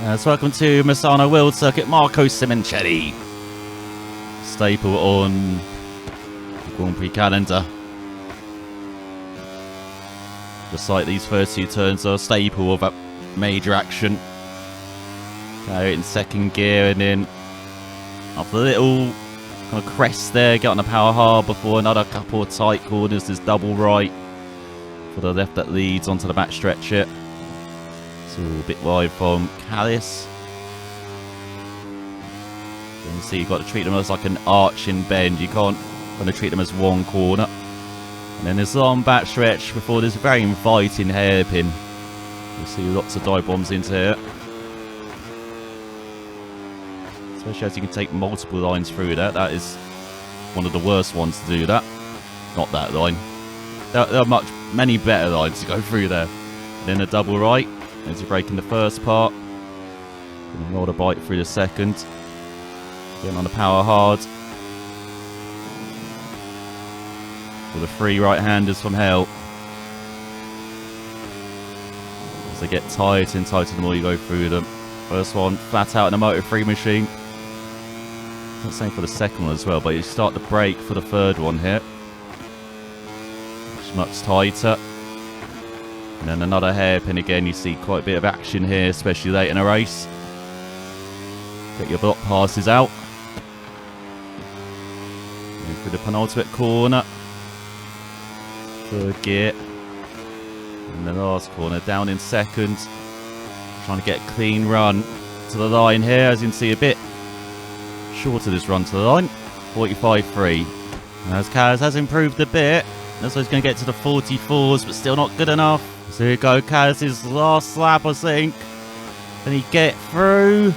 Welcome to Misano World Circuit. Marco Simoncelli, staple on the Grand Prix calendar. Just like these first two turns are a staple of a major action. Okay, in second gear, and then after the little kind of crest there, get on the power hard before another couple of tight corners. There's double right for the left that leads onto the back stretch here. So a bit wide from Mathis. You can see you've got to treat them as like an arching bend. You can't kind of treat them as one corner. And then there's a long back stretch before this very inviting hairpin. You see lots of dive bombs into here. Especially as you can take multiple lines through that. That is one of the worst ones to do that. Not that line. There are many better lines to go through there. And then a double right. As you break in the first part, and roll the bike through the second, getting on the power hard with the three right-handers from hell. As they get tighter and tighter the more you go through them. First one flat out in the Moto3 machine. Not saying for the second one as well, but you start the brake for the third one here. It's much tighter. And then another hairpin again. You see quite a bit of action here, especially late in a race. Get your block passes out. And through the penultimate corner. Third gear. And the last corner down in second. Trying to get a clean run to the line here. As you can see, a bit short of this run to the line. 45.3. As Kaz has improved a bit. That's why he's going to get to the 44s, but still not good enough. So here we go, Kaz's last lap, I think. Can he get through?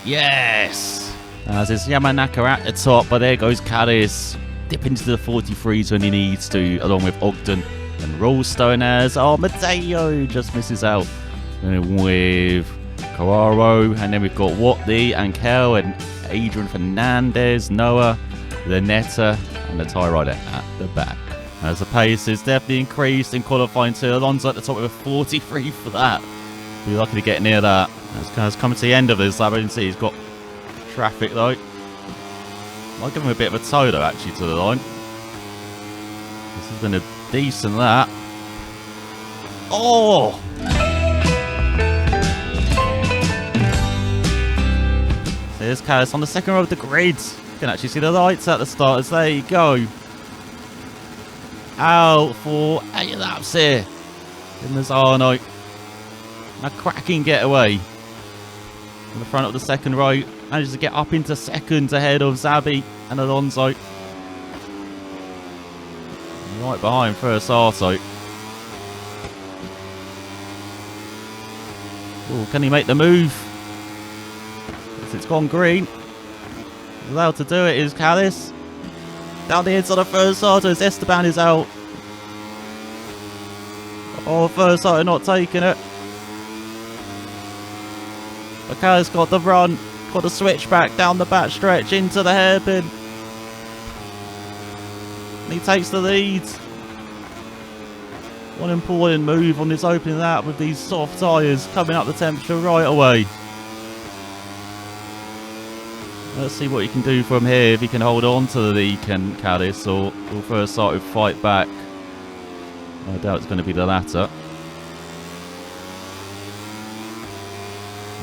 Yes! As is Yamanaka at the top, but there goes Kaz. Dip into the 43s when he needs to, along with Ogden and Rollstone, as Mateo just misses out. And with Carraro, and then we've got Watley and Kel and Adrian Fernandez, Noah, Lanetta, and the tie rider at the back. As the pace is definitely increased in qualifying to Alonso at the top with a 43 for that. Be lucky to get near that. As Kaz coming to the end of this lap, you can see he's got traffic though. Might give him a bit of a tow though, actually, to the line. This has been a decent lap. Oh! There's Kaz on the second row of the grid. You can actually see the lights at the starters. There you go. Out for 8 laps here in Misano. A cracking getaway in the front of the second row. Manages to get up into second ahead of Zabi and Alonso. Right behind first Arto. Oh, can he make the move? Yes, it's gone green. Allowed to do it is Callis. Down the inside of first Arto as Esteban is out. Oh, first Arto not taking it. But Callis got the run. Got the switch back down the back stretch into the hairpin. And he takes the lead. One important move on this opening lap with these soft tyres coming up the temperature right away. Let's see what he can do from here, if he can hold on to the lead, can Callis, or will first start with fight back. I doubt it's going to be the latter.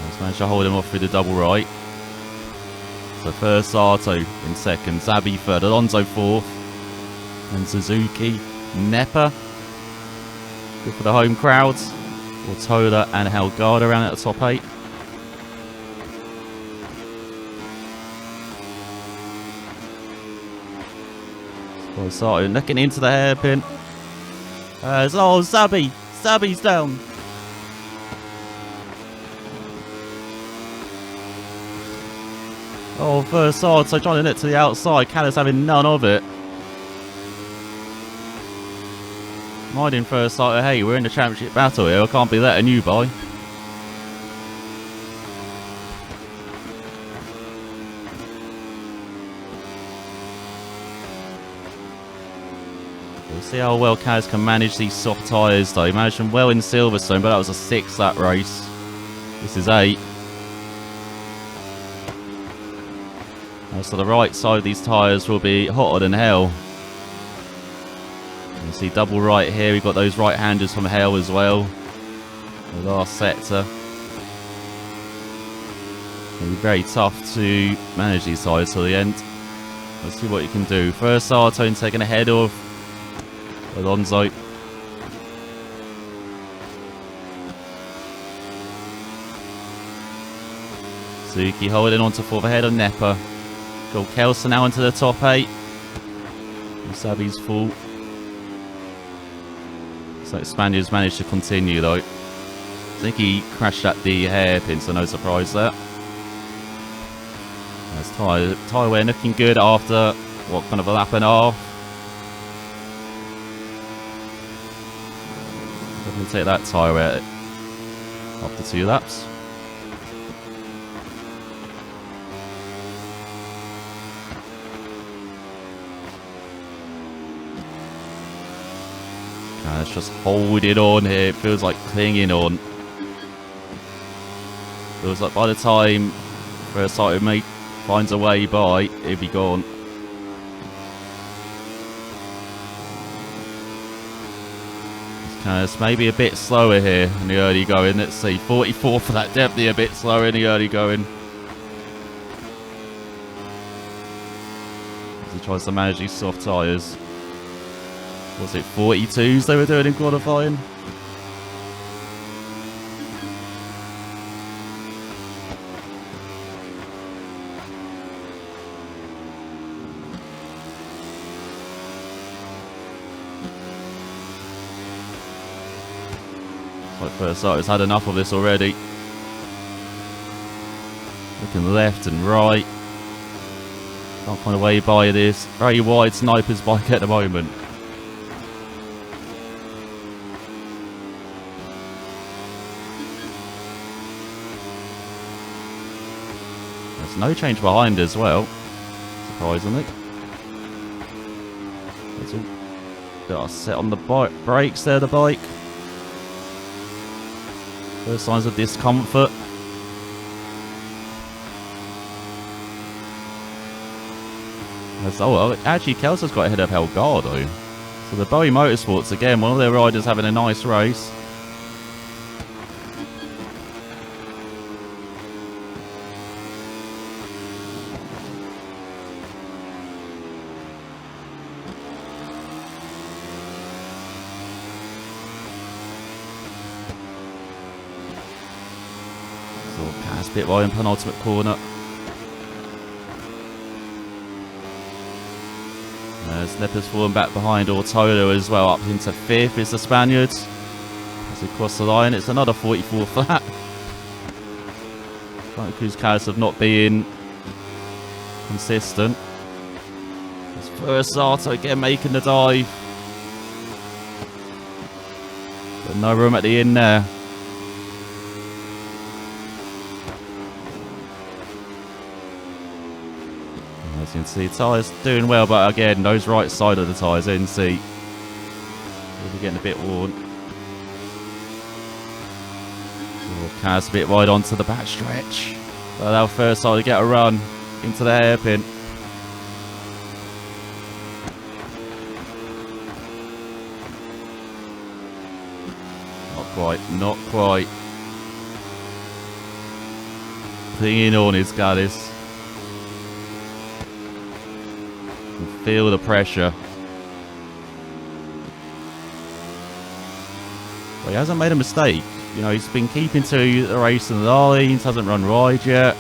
Let's manage to hold him off through the double right. So first Arto in second, Zabi third, Alonso fourth, and Suzuki, Nepa. Good for the home crowds. Ortola and Helgard around at the top 8. So looking into the hairpin. Oh, Zabi! Zabi's down! Oh, first Arto trying to nip to the outside. Callis having none of it. Minding first Arto, hey, we're in the championship battle here. I can't be letting you by. We'll see how well Kaz can manage these soft tyres though. He managed them well in Silverstone, but that was a 6 lap race. This is 8. So the right side of these tyres will be hotter than hell. You see double right here, we've got those right-handers from hell as well. The last sector. It'll be very tough to manage these tyres till the end. Let's see what you can do. First Sartone taking ahead of Alonso. Suzuki holding on to 4th ahead of Nepa. Joel Kelso now into the top 8. Sabi's full. So Spaniards managed to continue though. I think he crashed at the hairpin, so no surprise there. There's tyre wear looking good after what, kind of a lap and a half. Definitely take that tyre wear after 2 laps. Let's just hold it on here. It feels like clinging on. Feels like by the time first Sartone finds a way by, he'll be gone. It's maybe a bit slower here in the early going. Let's see, 44 for that, definitely a bit slower in the early going. As he tries to manage these soft tyres. Was it 42s they were doing in qualifying? Like first Sartone's had enough of this already. Looking left and right. Can't find a way by this very wide sniper's bike at the moment. There's no change behind as well, surprisingly. It's all got set on the brakes there, the bike. First signs of discomfort. Oh well, actually Kelso's got ahead of Helgado. So the Bowie Motorsports, again, one of their riders having a nice race. Bit wide in penultimate corner. Nepa's falling back behind Ortolo as well, up into 5th is the Spaniards. As they cross the line, it's another 44 flat. Cruz Callis of not being consistent. It's first Sato again making the dive. But no room at the end there. As you can see, tyres doing well, but again, those right side of the tyres, in see, we're getting a bit worn. Kaz a bit wide onto the back stretch. But our first side to get a run into the hairpin. Not quite, not quite. Clinging on his Gaddis. Feel the pressure. Well, he hasn't made a mistake. You know, he's been keeping to the race in the lines, hasn't run wide yet.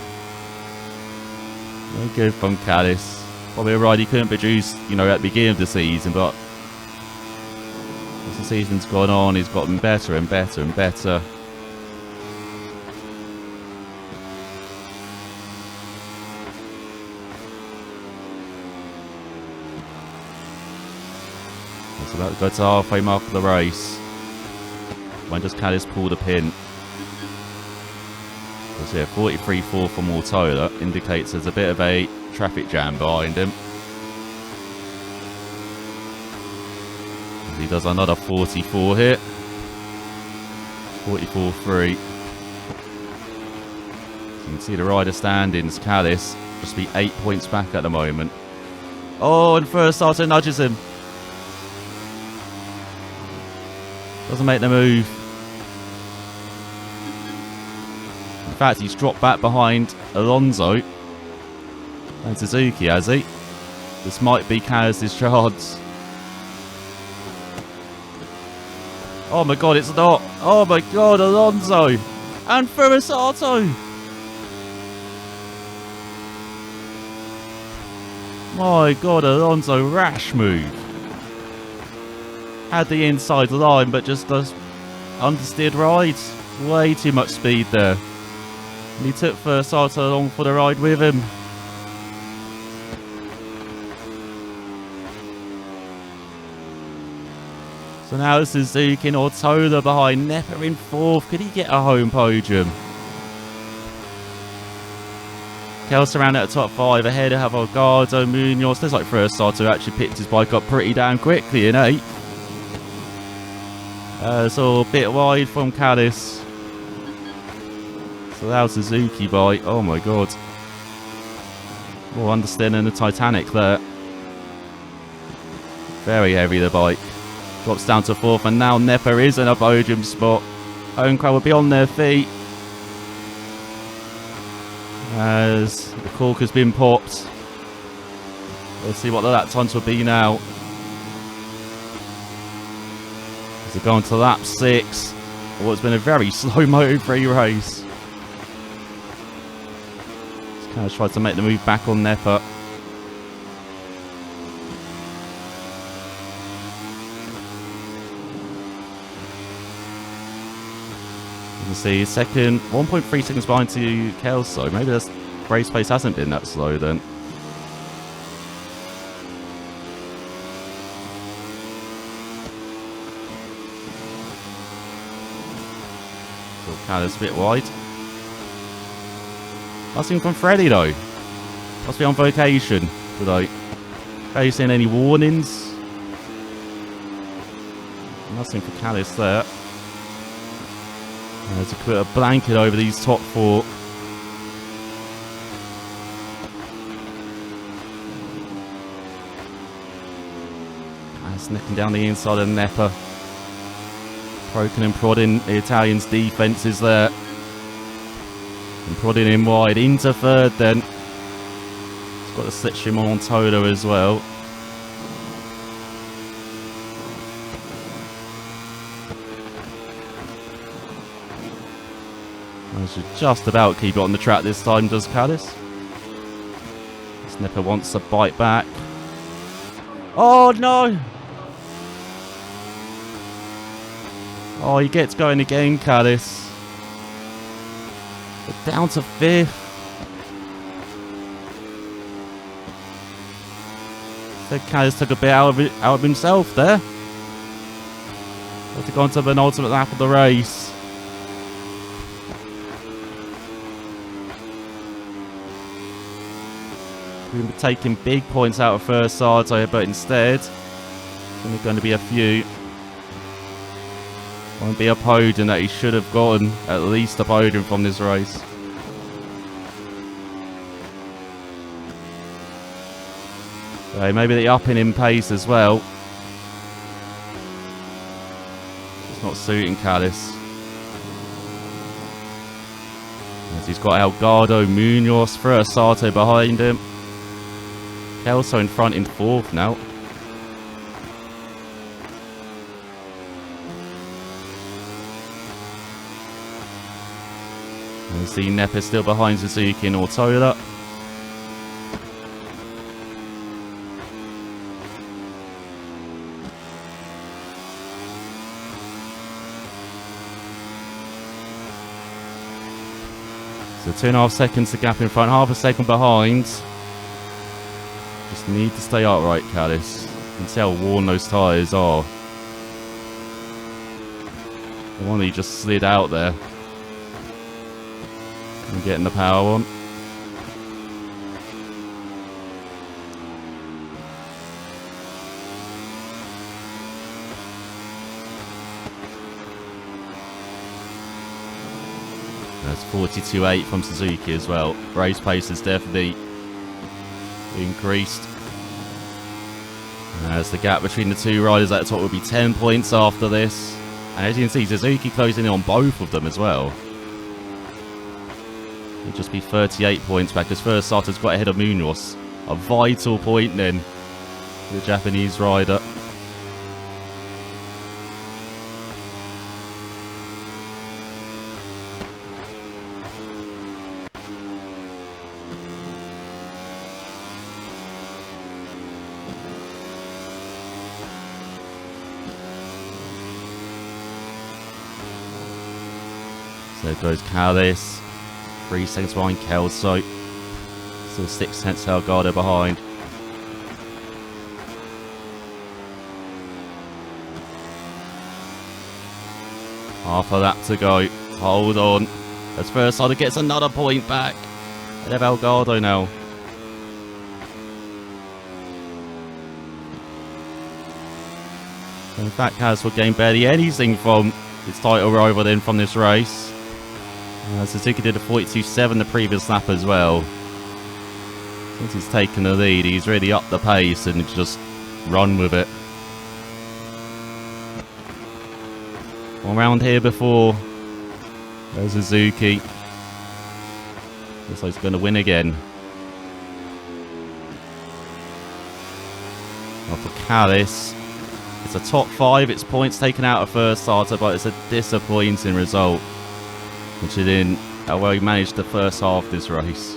Very good from Callis. Probably a ride he couldn't produce, you know, at the beginning of the season, but as the season's gone on, he's gotten better and better and better. It's about to go to the halfway mark of the race. When does Callis pull the pin? So yeah, 43.4 from Ortola indicates there's a bit of a traffic jam behind him. He does another 44 here. 44.3. can see the rider standings. Callis just be 8 points back at the moment. Oh, and first starter nudges him. Doesn't make the move. In fact, he's dropped back behind Alonso and Suzuki, has he? This might be Callis' chance. Oh my god, it's not. Oh my god, Alonso and Furisato. My god, Alonso, rash move. Had the inside line, but just does understeered ride. Way too much speed there. And he took Furisato along for the ride with him. So now Suzuki and Ortola behind. Nepa in fourth. Could he get a home podium? Kels around at the top 5 ahead of Avogadro, Munoz. There's like Furisato actually picked his bike up pretty damn quickly in 8th. So a bit wide from Callis. So now Suzuki bike. Oh my god. More understanding the Titanic there. Very heavy the bike. Drops down to 4th, and now Nepa is in a podium spot. Home crowd will be on their feet as the cork has been popped. Let's see what the lap times will be now. As they go on to lap 6. What's been a very slow Moto3 race. Just kind of tried to make the move back on Nepa. You can see second, 1.3 seconds behind to Kelso. Maybe this race pace hasn't been that slow then. So Callis a bit wide. Nothing from Freddie though. Must be on vacation today. Are you seeing any warnings? Nothing for Callis there. To put a blanket over these top 4. Sniffing down the inside of Nepa. Poking and prodding the Italian's defences there. And prodding him wide into 3rd then. He's got the slip shim on Toto as well. Should just about keep it on the track this time, does Callis. Nepa wants to bite back. Oh no! Oh, he gets going again, Callis. But down to 5th. So Callis took a bit out of himself there. Had to go on to the penultimate lap of the race. We've been taking big points out of Furisato, but instead, it's only going to be a few. Won't be a podium that he should have gotten at least a podium from this race. So maybe the upping in pace as well. It's not suiting Callis. As he's got Avogadro, Munoz, Furisato behind him. Kelso in front in 4th now. You see Nepa still behind Suzuki and Ortola. So 2.5 seconds to gap in front, half a second behind. Just need to stay upright, Callis. You can see how worn those tyres are. The one he just slid out there. And getting the power on. There's 42.8 from Suzuki as well. Race pace has definitely increased. As the gap between the two riders at the top will be 10 points after this. And as you can see, Suzuki closing in on both of them as well. It'll just be 38 points back as first starter's got ahead of Munoz. A vital point then for the Japanese rider. There goes Callis. 3 seconds behind Kelso. Still 6 tenths Salgado behind. Half of that to go. Hold on. As first rider gets another point back. They have Salgado now. In fact, Callis will gain barely anything from his title rival then from this race. Suzuki did a 42.7 the previous lap as well. Since he's taken the lead, he's really upped the pace and just run with it. One round here before. There's Suzuki. Looks like he's going to win again. Well, for Callis, it's a top 5. It's points taken out of first starter, but it's a disappointing result. Considering how well he managed the first half of this race.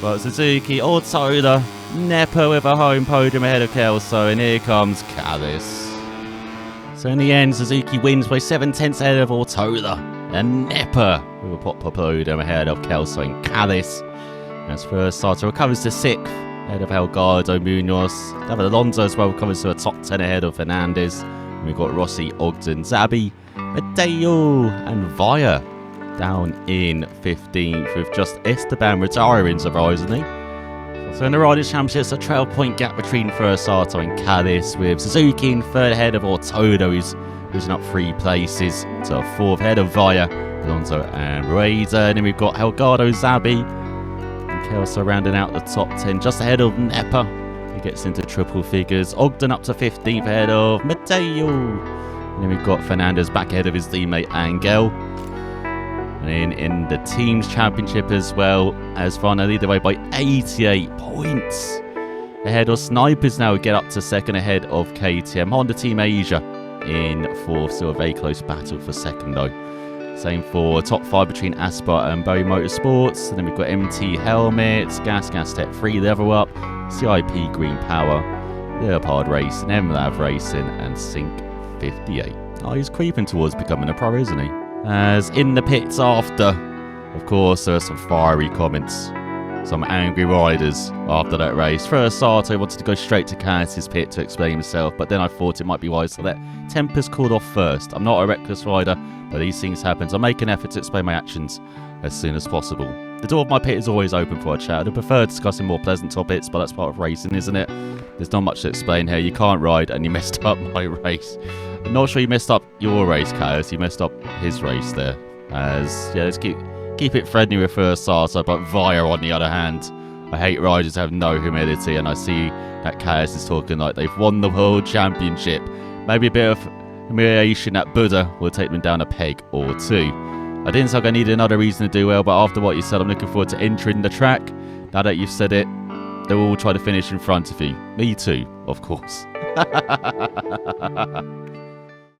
But Suzuki, Ortoda, Nepa with a home podium ahead of Kelso, and here comes Callis. So in the end, Suzuki wins by 7 tenths ahead of Ortoda, and Nepa with a podium ahead of Kelso and Callis. As first starter recovers to 6th ahead of Salgado, Munoz. David Alonso as well recovers to a top 10 ahead of Fernandez. And we've got Rossi, Ogden, Zabi, Mateo and Via down in 15th with just Esteban retiring surprisingly. So in the Riders' Championships, a 12-point gap between first starter and Callis, with Suzuki in 3rd ahead of Ortoda, who's losing up 3 places to 4th ahead of Via, Alonso and Rueda. And then we've got Salgado, Zabi and Kelso rounding out the top 10 just ahead of Nepa, who gets into triple figures. Ogden up to 15th ahead of Mateo. And then we've got Fernandez back ahead of his teammate Angel. And then in the Teams Championship as well, as Varna lead the way by 88 points. Ahead of Snipers now get up to 2nd ahead of KTM. Honda Team Asia in 4th, still a very close battle for 2nd though. Same for top 5 between Aspa and Bowie Motorsports. And then we've got MT Helmets, Gas Tech 3 Level Up, CIP Green Power, Leopard Racing, MLAV Racing and Sync 58. Oh, he's creeping towards becoming a pro, isn't he? As in the pits after, of course, there are some fiery comments. Some angry riders after that race. First starter, I wanted to go straight to Callis' pit to explain himself, but then I thought it might be wise to let tempers cool off first. I'm not a reckless rider, but these things happen. So I make an effort to explain my actions as soon as possible. The door of my pit is always open for a chat. I prefer discussing more pleasant topics, but that's part of racing, isn't it? There's not much to explain here. You can't ride, and you messed up my race. I'm not sure you messed up your race, Callis. You messed up his race there. As, yeah, let's keep it friendly with first starter, but Via on the other hand. I hate riders who have no humility, and I see that Callis is talking like they've won the World Championship. Maybe a bit of humiliation at Buddha will take them down a peg or two. I didn't say I needed another reason to do well, but after what you said, I'm looking forward to entering the track. Now that you've said it, they'll all try to finish in front of you. Me too, of course.